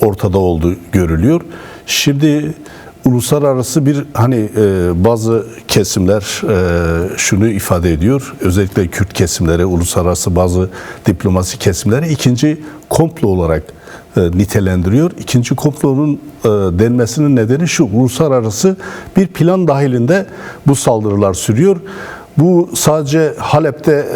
ortada olduğu görülüyor. Şimdi uluslararası bir bazı kesimler şunu ifade ediyor. Özellikle Kürt kesimleri, uluslararası bazı diplomasi kesimleri ikinci komplo olarak nitelendiriyor. İkinci komplonun denmesinin nedeni şu: uluslararası bir plan dahilinde bu saldırılar sürüyor. Bu sadece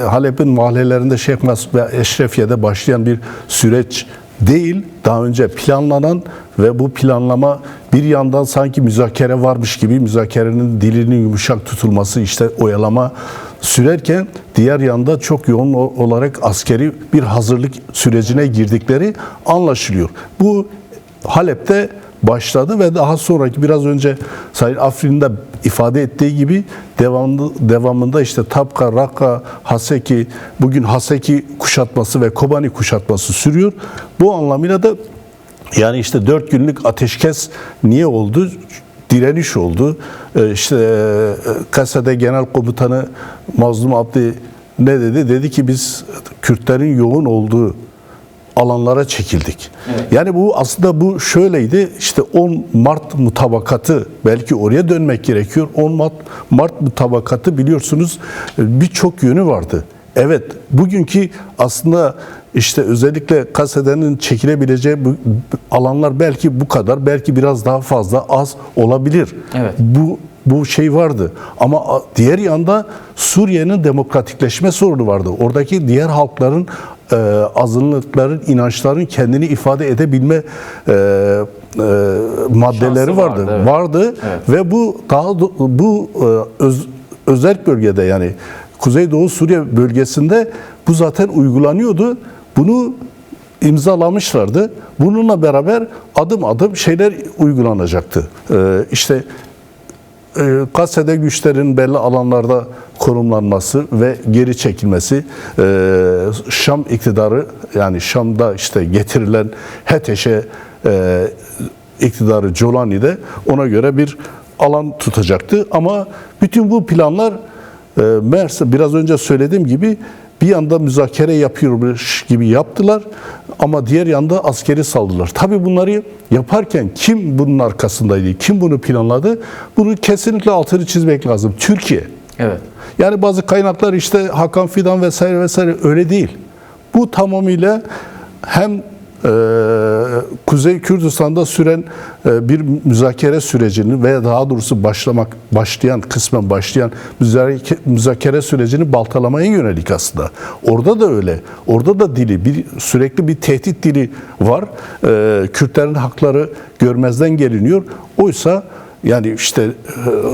Halep'in mahallelerinde Şeyh Masud ve Eşrefiye'de başlayan bir süreç değil. Daha önce planlanan ve bu planlama bir yandan sanki müzakere varmış gibi, müzakerenin dilinin yumuşak tutulması, işte oyalama sürerken diğer yanda çok yoğun olarak askeri bir hazırlık sürecine girdikleri anlaşılıyor. Bu Halep'te başladı ve daha sonraki, biraz önce Sayın Afrin'in de ifade ettiği gibi devamında işte Tabka, Rakka, Haseki, bugün Haseki kuşatması ve Kobani kuşatması sürüyor. Bu anlamıyla da yani işte 4 günlük ateşkes niye oldu? Direniş oldu. Kassede Genel Komutanı Mazlum Abdi ne dedi? Dedi ki biz Kürtlerin yoğun olduğu alanlara çekildik. Evet. Yani bu aslında bu şöyleydi. İşte 10 Mart mutabakatı, belki oraya dönmek gerekiyor. 10 Mart mutabakatı biliyorsunuz birçok yönü vardı. Evet, bugünkü aslında işte özellikle Kassede'nin çekilebileceği alanlar belki bu kadar, belki biraz daha fazla, az olabilir. Evet. Bu şey vardı. Ama diğer yanda Suriye'nin demokratikleşme sorunu vardı. Oradaki diğer halkların, azınlıkların, inançların kendini ifade edebilme maddeleri vardı. Evet. Vardı. Evet. Ve bu özerk bölgede, yani Kuzeydoğu Suriye bölgesinde bu zaten uygulanıyordu. Bunu imzalamışlardı. Bununla beraber adım adım şeyler uygulanacaktı. Kassede güçlerin belli alanlarda konumlanması ve geri çekilmesi, Şam iktidarı, yani Şam'da işte getirilen HTŞ iktidarı Colani'de ona göre bir alan tutacaktı. Ama bütün bu planlar meğerse biraz önce söylediğim gibi bir yanda müzakere yapıyormuş gibi yaptılar ama diğer yanda askeri saldırılar. Tabii bunları yaparken kim bunun arkasındaydı, kim bunu planladı? Bunu kesinlikle altını çizmek lazım. Türkiye. Evet. Yani bazı kaynaklar işte Hakan Fidan vesaire vesaire, öyle değil. Bu tamamıyla hem Kuzey Kürdistan'da süren bir müzakere sürecini veya daha doğrusu kısmen başlayan müzakere sürecini baltalamaya yönelik aslında. Orada da öyle. Orada da sürekli bir tehdit dili var. Kürtlerin hakları görmezden geliniyor. Oysa yani işte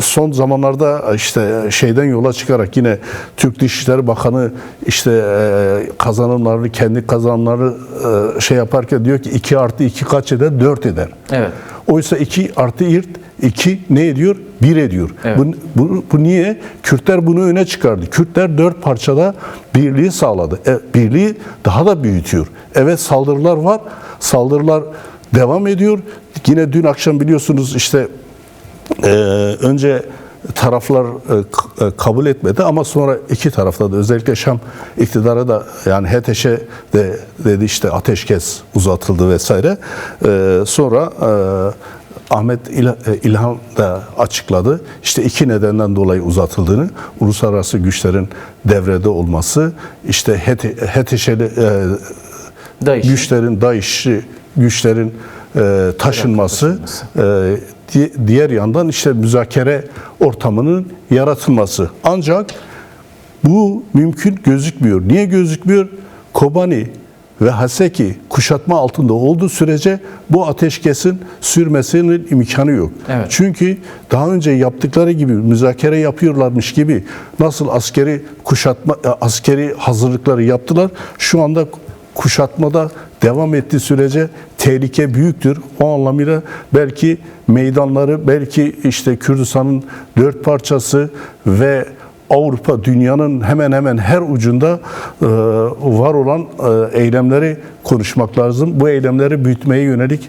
son zamanlarda işte şeyden yola çıkarak yine Türk Dışişleri Bakanı işte kendi kazanımları şey yaparken diyor ki 2 + 2 kaç eder? 4 eder. Evet. Oysa 2 + 2 ne ediyor? 1 ediyor. Evet. Bu niye? Kürtler bunu öne çıkardı. Kürtler 4 parçada birliği sağladı. Birliği daha da büyütüyor. Evet, saldırılar var. Saldırılar devam ediyor. Yine dün akşam biliyorsunuz işte önce taraflar kabul etmedi ama sonra iki tarafta da, özellikle Şam iktidarı da, yani HTŞ de dedi işte ateşkes uzatıldı vesaire. Sonra Ahmet İlhan da açıkladı. İşte 2 nedenden dolayı uzatıldığını: uluslararası güçlerin devrede olması, işte HTŞ'li güçlerin, DAEŞ'li güçlerin taşınması, diğer yandan işte müzakere ortamının yaratılması. Ancak bu mümkün gözükmüyor. Niye gözükmüyor? Kobani ve Haseki kuşatma altında olduğu sürece bu ateşkesin sürmesinin imkanı yok. Evet. Çünkü daha önce yaptıkları gibi müzakere yapıyorlarmış gibi nasıl askeri hazırlıkları yaptılar, şu anda kuşatmada devam ettiği sürece tehlike büyüktür. O anlamıyla belki meydanları, belki işte Kürdistan'ın 4 parçası ve Avrupa, dünyanın hemen hemen her ucunda var olan eylemleri konuşmak lazım. Bu eylemleri büyütmeye yönelik